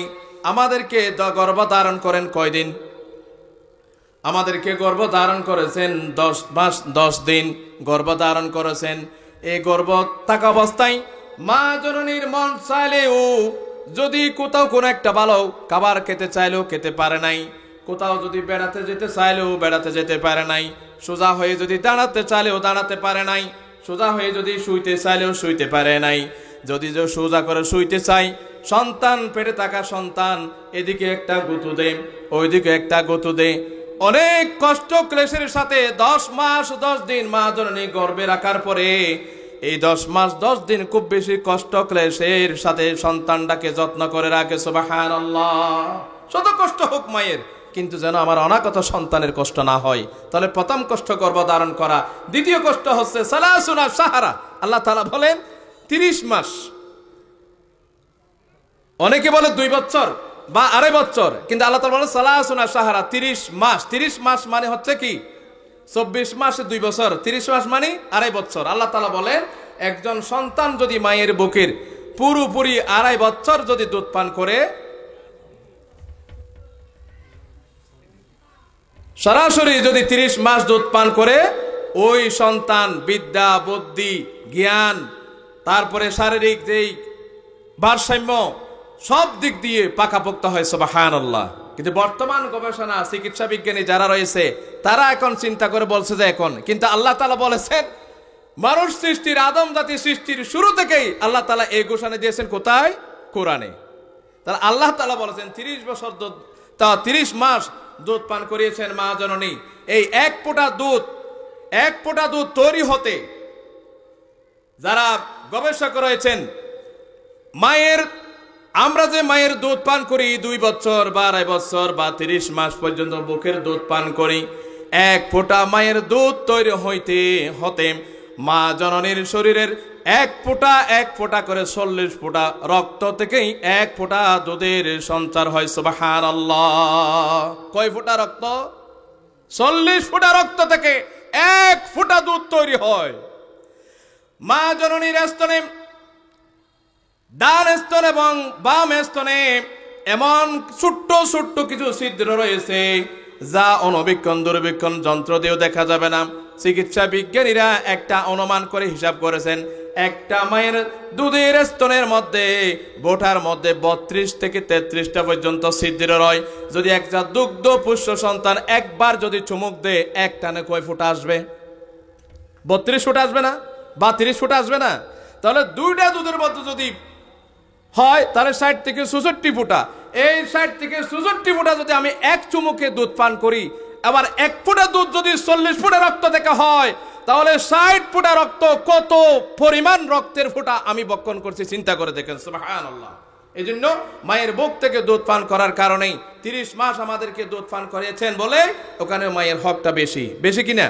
আমাদেরকে গর্ভ ধারণ করেন কয়দিন? আমাদেরকে গর্ভ ধারণ করেছেন 10 মাস 10 দিন গর্ভ ধারণ করেছেন। এই গর্ভ থাকা অবস্থায় মা জননীর মন চাইলেও, যদি কোথাও কোনো একটা ভালো খাবার খেতে চাইলেও খেতে পারে নাই, কোথাও যদি বেড়াতে যেতে চাইলেও বেড়াতে যেতে পারে নাই, সোজা হয়ে যদি দাঁড়াতে চাইলেও দাঁড়াতে পারে নাই, সোজা হয়ে যদি শুইতে চাইলেও শুইতে পারে নাই। যদি সোজা করে শুইতে চাই, সন্তান পেটে থাকা সন্তান এদিকে একটা গুঁতো দে, ওইদিকে একটা গুঁতো দে, অনেক কষ্ট ক্লেশের সাথে 10 মাস 10 দিন মা জননী গর্ভে রাখার পরে, এই 10 মাস 10 দিন খুব বেশি কষ্ট ক্লেশের সাথে সন্তানটাকে যত্ন করে রাখে। সুবহানাল্লাহ। শত কষ্ট হোক মায়ের, কিন্তু যেন আমার অনাগত সন্তানের কষ্ট না হয়। তাহলে প্রথম কষ্ট গর্ভধারণ করা। দ্বিতীয় কষ্ট হচ্ছে সালাসুনা সাহারা। আল্লাহ তাআলা বলেন 30 মাস। অনেকে বলে 2 বছর বা 2.5 বছর, কিন্তু আল্লাহ তাআলা বলেন সালাসুনা সাহারা, 30 মাস। 30 মাস মানে হচ্ছে কি? 24 মাসে 2 বছর, 30 মাস মানে 2.5 বছর। আল্লাহ তাআলা বলেন, একজন সন্তান যদি মায়ের বুকের পুরোপুরি 2.5 বছর যদি দুধ পান করে, সরাসরি যদি 30 মাস দুধ পান করে, ওই সন্তান বিদ্যা, বুদ্ধি, জ্ঞান, তারপরে শারীরিক যেই ভারসাম্য, সব দিক দিয়ে পাকাপোক্ত হয়। সুবহানাল্লাহ। কিন্তু বর্তমান গবেষণা, চিকিৎসা বিজ্ঞানী যারা রয়েছে, তারা এখন চিন্তা করে বলছে যে এখন, কিন্তু আল্লাহ তাআলা বলেছেন মানুষ সৃষ্টির, আদম জাতি সৃষ্টির শুরু থেকেই আল্লাহ তাআলা এই ঘোষণা দিয়েছেন কোথায়? কোরআনে। তাহলে আল্লাহ তাআলা বলেছেন 30 বছর দুধ, তা 30 মাস দুধ পান করিয়েছেন মা জননী। এই এক ফোঁটা দুধ তৈরি হতে যারা গবেষক রয়েছেন, আমরা যে মায়ের দুধ পান করি 2 বছর বা 2.5 বছর বা 30 মাস পর্যন্ত বুকের দুধ পান করি, এক ফোঁটা মায়ের দুধ তৈরি হতে মা জননীর শরীরের এক ফোঁটা করে 40 ফোঁটা রক্ত থেকেই 1 ফোঁটা দুধের সঞ্চার হয়। সুবহানাল্লাহ। কয় ফোঁটা রক্ত? 40 ফোঁটা রক্ত থেকে 1 ফোঁটা দুধ তৈরি হয়। মা জননীর স্তনে, ডান স্তন এবং বাম স্তনে এমন ছোট্ট ছোট্ট কিছু ছিদ্র রয়েছে, যা অণুবীক্ষণ দূরবীক্ষণ যন্ত্র দিয়েও দেখা যাবে না। চিকিৎসা বিজ্ঞানীরা একটা অনুমান করে হিসাব করেছেন, একটা মায়ের দুধের স্তনের মধ্যে, বোটার মধ্যে 32 থেকে 33টা পর্যন্ত ছিদ্র রয়। যদি একটা দুগ্ধ পুষ্য সন্তান একবার যদি চুমুক দেয়, এক টানে কয় ফোঁটা আসবে? 32 ফোঁটা আসবে না? বা 30 ফোঁটা আসবে না? তাহলে 2টা দুধের মধ্যে যদি হয়, তাহলে 60 থেকে 64 ফোঁটা। এই 60 থেকে 64 ফোঁটা যদি আমি এক চুমুকে দুধ পান করি, আবার 1 ফোঁটা দুধ যদি 40 ফোঁটা রক্ত থেকে হয়, তাহলে 60 ফোঁটা রক্ত, কত পরিমাণ রক্তের ফোঁটা আমি বক্ষণ করছি, চিন্তা করে দেখেন। সুবহানাল্লাহ। এই জন্য মায়ের বুক থেকে দুধ পান করার কারণেই 30 মাস আমাদেরকে দুধ পান করিয়েছেন বলে ওখানে মায়ের হকটা বেশি। বেশি কিনা?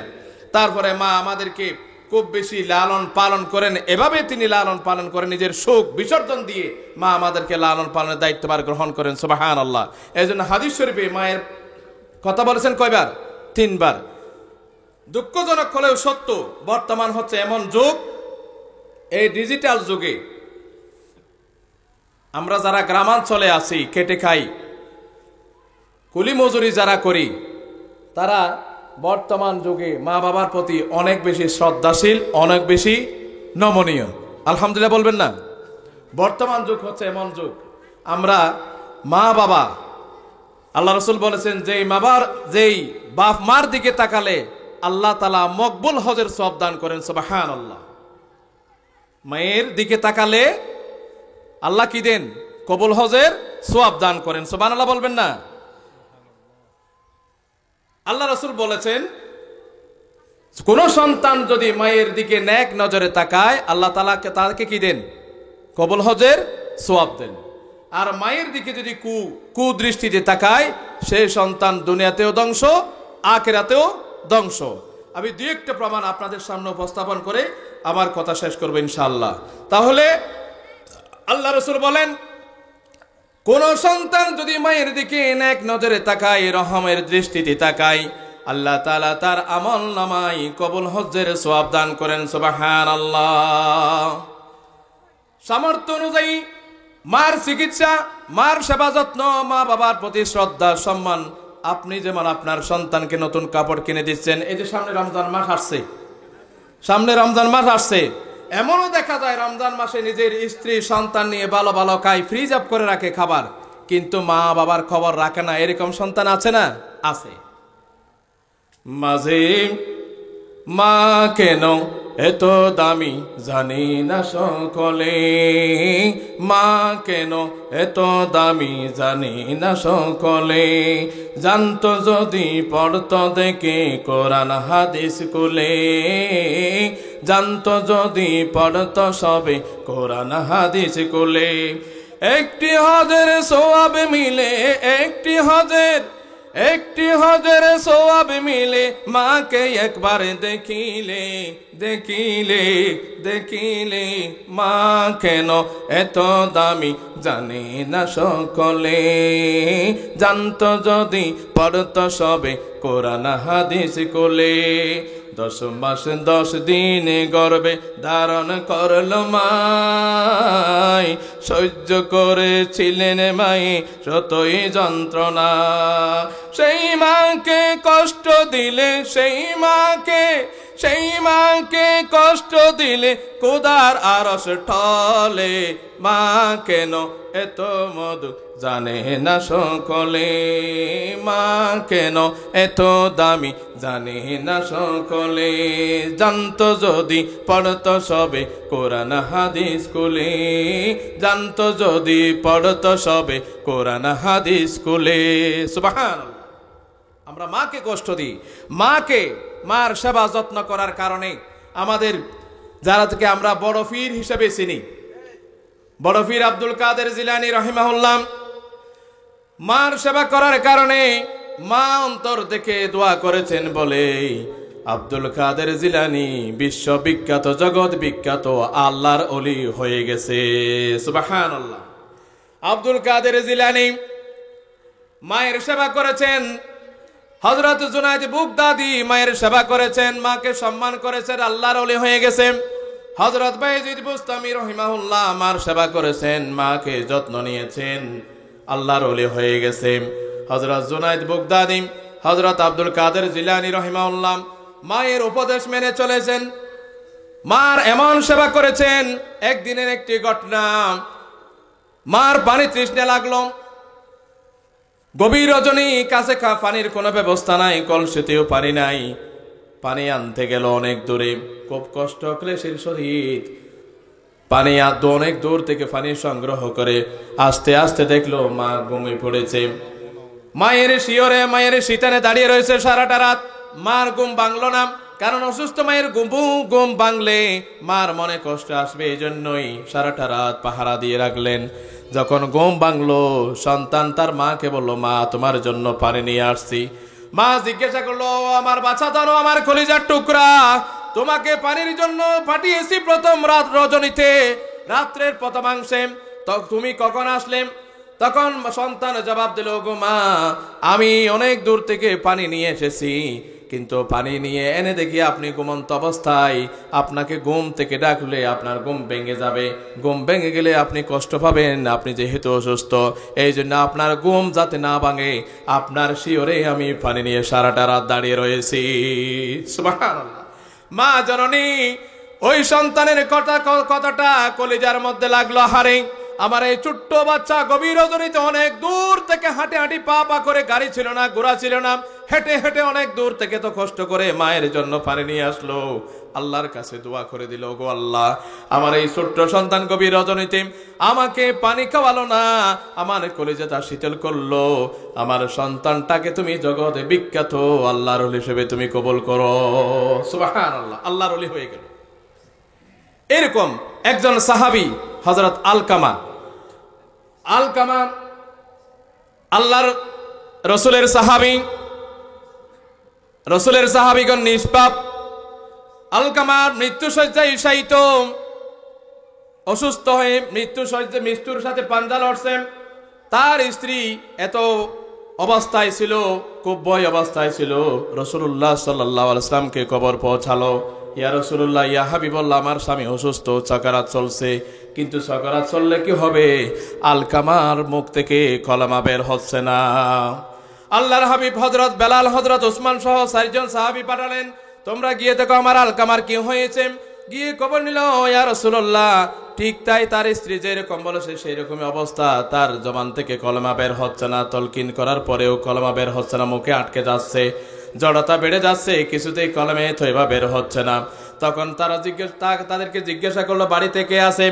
তারপরে মা আমাদেরকে খুব বেশি লালন পালন করেন, এভাবে তিনি লালন পালন করেন, নিজের শোক বিসর্জন দিয়ে মা আমাদেরকে লালন পালনের দায়িত্বভার গ্রহণ করেন। সুবহানাল্লাহ। এই জন্য হাদিস শরীফে মায়ের কথা বলেছেন কয়বার? 3 বার। দুঃখজনক হলেও সত্য, বর্তমান হচ্ছে এমন যুগ, এই ডিজিটাল যুগে আমরা যারা গ্রামাঞ্চলে আছি, খেটে খাই, কুলি মজুরি যারা করি, তারা বর্তমান যুগে মা বাবার প্রতি অনেক বেশি শ্রদ্ধাশীল, অনেক বেশি নমনীয়। আলহামদুলিল্লাহ বলবেন না? বর্তমান যুগ হচ্ছে এমন যুগ, আমরা মা বাবা, আল্লাহ রাসূল বলেছেন যেই বাপ মার দিকে তাকালে আল্লাহ তাআলা মকবুল হজের সওয়াব দান করেন। সুবহানাল্লাহ। মায়ের দিকে তাকালে আল্লাহ কি দেন? কবুল হজের সওয়াব দান করেন। সুবহানাল্লাহ বলবেন না? আল্লাহ রাসূল বলেছেন কোন সন্তান যদি মায়ের দিকে নেক নজরে তাকায় আল্লাহ তাআলা তাকে কি দেন? কবুল হজের সওয়াব দেন। আর মায়ের দিকে যদি কুদৃষ্টিতে তাকায় সেই সন্তান দুনিয়াতেও ধ্বংস, আখিরাতেও ধ্বংস। আমি 2-1টা প্রমাণ আপনাদের সামনে উপস্থাপন করে আমার কথা শেষ করব ইনশাআল্লাহ। তাহলে আল্লাহ রাসূল বলেন কোন সন্তান যদি মায়ের দিকে নেক নজরে তাকায়, রহমের দৃষ্টিতে তাকায়, আল্লাহ তাআলা তার আমল নামায় কবুল হজ্জের সওয়াব দান করেন। সুবহানাল্লাহ। সামর্থ্য অনুযায়ী মার চিকিৎসা, মার সেবা যত্ন, মা বাবার প্রতি শ্রদ্ধা সম্মান, আপনি যেমন আপনার সন্তানকে নতুন কাপড় কিনে দিচ্ছেন, এই যে সামনে রমজান মাস আসছে, এমনও দেখা যায় রমজান মাসে নিজের স্ত্রী সন্তান নিয়ে ভালো ভালো খায়, ফ্রিজ আপ করে রাখে খাবার, কিন্তু মা বাবার খবর রাখে না। এরকম সন্তান আছে না? আছে। মাঝে মা কেন এত দামি জানি না সকলে, মা কেন এত দামি জানি না সকলে, জানতো যদি পড়তো দেখে কোরআন হাদিস কুলে, জানতো যদি পড়তো সবে কোরআন হাদিস কুলে। একটি হজের সওয়াব মিলে, একটি হজের সওয়াব মিলে, মাকে একবার দেখিলে, মা কেন এত দামি জানে না সকলে, জানতো যদি পড়তো সবে কোরআন হাদিস কুলে। 10 মাস 10 দিন গর্ভে ধারণ করল মাই, সহ্য করেছিলেন মাই শতই যন্ত্রণা। সেই মাকে কষ্ট দিলে, সেই মাকে কষ্ট দিলে খোদার আরশ টলে, মা কেন এত মধু জানে না সকলে, মা কেন এত দামি জানে না সকলে, জানতো যদি পড়তো সবে কোরআন হাদিস কুলে, জানতো যদি পড়তো সবে কোরআন হাদিস কুলে। সুবহানাল্লাহ। আমরা মাকে কষ্ট দিই, মার সেবা যত্ন করার কারণে আমাদের যারা থেকে আমরা বড় পীর হিসেবে চিনি, বড় পীর আব্দুল কাদের জিলানী রাহিমাহুল্লাহ, মার সেবা করার কারণে মা অন্তর থেকে দোয়া করেছেন বলে আব্দুল কাদের জিলানী বিশ্ববিখ্যাত, জগৎ বিখ্যাত আল্লাহর ওলি হয়ে গেছে। সুবহানাল্লাহ। আব্দুল কাদের জিলানী মায়ের সেবা করেছেন, হযরত জুনায়েদ বুগদাদি মায়ের সেবা করেছেন, মাকে সম্মান করেছেন, আল্লাহর ওলি হয়ে গেছেন। হযরত বায়েজিদ বুস্তামি রাহিমাহুল্লাহ মার সেবা করেছেন, মাকে যত্ন নিয়েছেন, আল্লাহর ওলি হয়ে গেছে। হযরত জুনায়েদ বুগদাদি, হযরত আব্দুল কাদের জিলানী রাহিমাহুল্লাহ মায়ের উপদেশ মেনে চলেছেন, মার এমন সেবা করেছেন। একদিনের একটি ঘটনা, মার পানি তৃষ্ণা লাগলো, গভীর রজনী, কাছে পানির কোনো ব্যবস্থা নাই, কলসিতেও পানি নাই, পানি আনতে গেল অনেক দূরে, খুব কষ্ট ক্লেশের সহিত পানি অনেক দূর থেকে পানি সংগ্রহ করে আস্তে আস্তে দেখলো মা ঘুমিয়ে পড়েছে। মায়ের শিয়রে, মায়ের শীতানে দাঁড়িয়ে রয়েছে সারাটা রাত। মার ঘুম ভাঙলো না, কারণ অসুস্থ মায়ের ঘুম ভাঙলে মার মনে কষ্ট আসবে, এই জন্যই সারাটা রাত পাহারা দিয়ে রাখলেন। যখন ঘুম ভাঙলো, সন্তান তার মাকে বলল, মা তোমার জন্য পানি নিয়ে আসছি। মা জিজ্ঞাসা করলো, আমার বাচ্চা দানো, আমার কলিজার টুকরা, তোমাকে পানির জন্য পাঠিয়েছি প্রথম রাত রজনীতে, রাত্রের প্রথমাংশে, তুমি কখন আসলে? তখন সন্তান জবাব দিল, গো মা, আমি অনেক দূর থেকে পানি নিয়ে এসেছি, কিন্তু পানি নিয়ে এনে দেখি আপনি ঘুমন্ত অবস্থায়, আপনাকে ঘুম থেকে ডাকলে আপনার ঘুম ভেঙে যাবে, ঘুম ভেঙে গেলে আপনি কষ্ট পাবেন, আপনি যেহেতু অসুস্থ, এই জন্য আপনার ঘুম যাতে না ভাঙে আপনার শিওরে আমি পানি নিয়ে সারাটা রাত দাঁড়িয়ে রয়েছি। সুবহানাল্লাহ। মা জননী ওই সন্তানের কথাটা কলিজার মধ্যে লাগলো, হারে আমার এই ছোট্ট বাচ্চা গভীর রজনীতে অনেক দূর থেকে হাঁটে হাঁটি পা পা করে, গাড়ি ছিল না, ঘোড়া ছিল না, হেঁটে হেঁটে অনেক দূর থেকে তো কষ্ট করে মায়ের জন্য পানি নিয়ে আসলো। আল্লাহর কাছে দোয়া করে দিল, গো আল্লাহ, আমার এই ছোট্ট সন্তান গভীর রজনীতে আমাকে পানি খাওয়ালো না, আমার কলিজাটা শীতল করলো, আমার সন্তানটাকে তুমি জগতে বিখ্যাত আল্লাহর ওলি হিসেবে তুমি কবুল করো। সুবহানাল্লাহ, আল্লাহর ওলি হয়ে গেল। এরকম একজন সাহাবী হযরত আলকামা আল্লাহর রসুলের সাহাবীগণ নিষ্পাপ। আলকামার মৃত্যুশয্যায় শায়িত, অসুস্থ হয়ে মৃত্যুর সাথে পাঞ্জা লড়ছে। তার স্ত্রী এত অবস্থায় ছিল, খুব ভয় অবস্থায় ছিল। রাসূলুল্লাহ সাল্লাল্লাহু আলাইহি ওয়াসাল্লামকে খবর পৌঁছালো, ইয়া রাসূলুল্লাহ, ইয়া হাবিবাল্লাহ, আমার স্বামী অসুস্থ, সাকারাত চলছে। কিন্তু সাকারাত চললে কি হবে? আলকামার মুখ থেকে কলেমা বের হচ্ছে না। আল্লাহর হাবিব হযরত বেলাল, হযরত ওসমান সহ 4 জন সাহাবী পাঠালেন, তোমরা গিয়ে দেখো আমার আলকামার কি হয়েছে। গিয়ে খবর নিল, ইয়া রাসূলুল্লাহ, ঠিক তাই, তার স্ত্রী যেরকম বলেছে সেই রকমই অবস্থা, তার জবান থেকে কলেমা বের হচ্ছে না, তলকিন করার পরেও কলেমা বের হচ্ছে না, মুখে আটকে যাচ্ছে, জড়তা বেড়ে যাচ্ছে, কিছুতেই কলেমে তয়বা বের হচ্ছে না। তখন তাদেরকে জিজ্ঞাসা করলো, বাড়িতে কে আছে?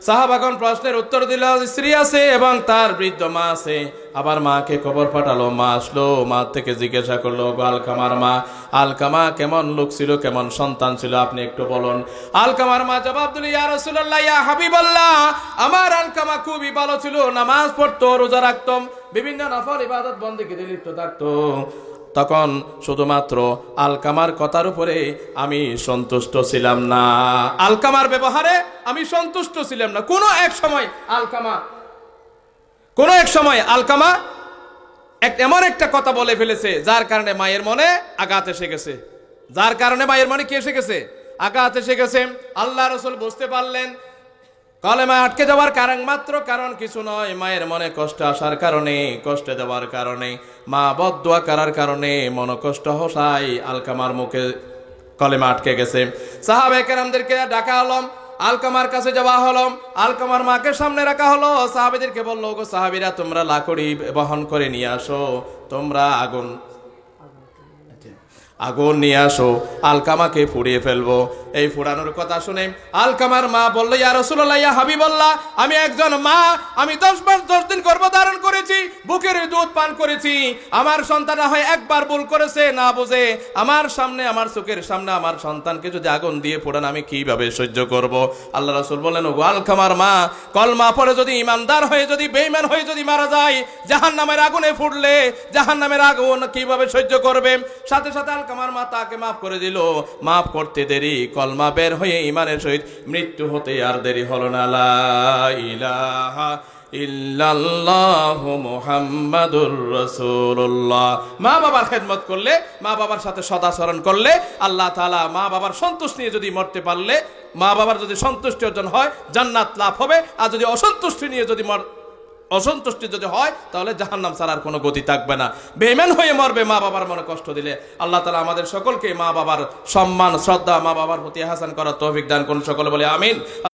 সাহাবাগণ প্রশ্নের উত্তর দিল, স্ত্রী আছে এবং তার বৃদ্ধ মা আছে। আবার মাকে খবর পাঠালো, মা আসলো, মা থেকে জিজ্ঞাসা করলো, আলকামার মা, আলকামা কেমন লোক ছিল, কেমন সন্তান ছিল, আপনি একটু বলুন। আলকামার মা জবাব দিল, ইয়া রাসূলুল্লাহ, ইয়া হাবিবাল্লাহ, আমার আলকামা খুবই ভালো ছিল, নামাজ পড়তো, রোজা রাখতো, বিভিন্ন নফল ইবাদত বন্দেগীতে লিপ্ত থাকতো। তখন শুধুমাত্র আলকামার কথার উপরে আমি সন্তুষ্ট ছিলাম না, আলকামার ব্যবহারে আমি সন্তুষ্ট ছিলাম না। কোনো এক সময় আলকামা এমন একটা কথা বলে ফেলেছে, যার কারণে মায়ের মনে আঘাত এসে গেছে, কি এসে গেছে? আঘাত এসে গেছে। আল্লাহ রাসূল বুঝতে পারলেন কলেমা আটকে যাওয়ার কারণ কিছু নয়, মায়ের মনে কষ্ট আসার কারণে, কষ্ট দেওয়ার কারণে, মা বদদুয়া করার কারণে মন কষ্ট হসায় আলকামার মুখে কলেমা আটকে গেছে। সাহাবায়ে কেরামদেরকে ডাকা হলো, আলকামার কাছে যাওয়া হলো, আলকামার মাকে সামনে রাখা হলো। সাহাবীদেরকে বললো, গো সাহাবীরা, তোমরা লাকড়ি বহন করে নিয়ে আসো, তোমরা আগুন নিয়ে আসো, আলকামাকে পুড়িয়ে ফেলবো। এই পুরানোর কথা শুনে আলকামার মা বলল, ইয়া রাসূলুল্লাহ, ইয়া হাবিবাল্লাহ, আমি একজন মা, আমি 10 মাস 10 দিন গর্ভধারণ করেছি, বুকের দুধ পান করেছি, আমার সন্তান হয় একবার ভুল করেছে, না বুঝে আমার সামনে, আমার চোখের সামনে আমার সন্তানকে যদি আগুন দিয়ে পোড়ান আমি কিভাবে সহ্য করব? আল্লাহ রাসূল বললেন, ও আলকামার মা, কলমা পড়ে যদি ইমানদার হয়ে, যদি বেঈমান হয়ে যদি মারা যায়, জাহান্নামের আগুনে ফুটলে জাহান্নামের আগুন কিভাবে সহ্য করবে? সাথে সাথে আলকামার মা তাকে মাফ করে দিল। মাফ করতে দেরি, কলমা বের হয়ে ইমানের সহিত মৃত্যু হতে আর দেরি হলো না। লা ইলাহা ইল্লাল্লাহু মুহাম্মাদুর রাসূলুল্লাহ। মা বাবার খেদমত করলে, মা বাবার সাথে সদাচরণ করলে, আল্লাহ তাআলা মা বাবার সন্তুষ্টি নিয়ে যদি মরতে পারলে, মা বাবার যদি সন্তুষ্টি অর্জন হয়, জান্নাত লাভ হবে। আর যদি অসন্তুষ্টি যদি হয়, তাহলে জাহান্নাম ছাড়ার কোনো গতি থাকবে না, বেঈমান হয়ে মরবে মা বাবার মনে কষ্ট দিলে। আল্লাহ তাআলা আমাদের সকলকে মা বাবার সম্মান, শ্রদ্ধা, মা বাবার প্রতি ইহসান করার তৌফিক দান করুন। সকলে বলে আমিন।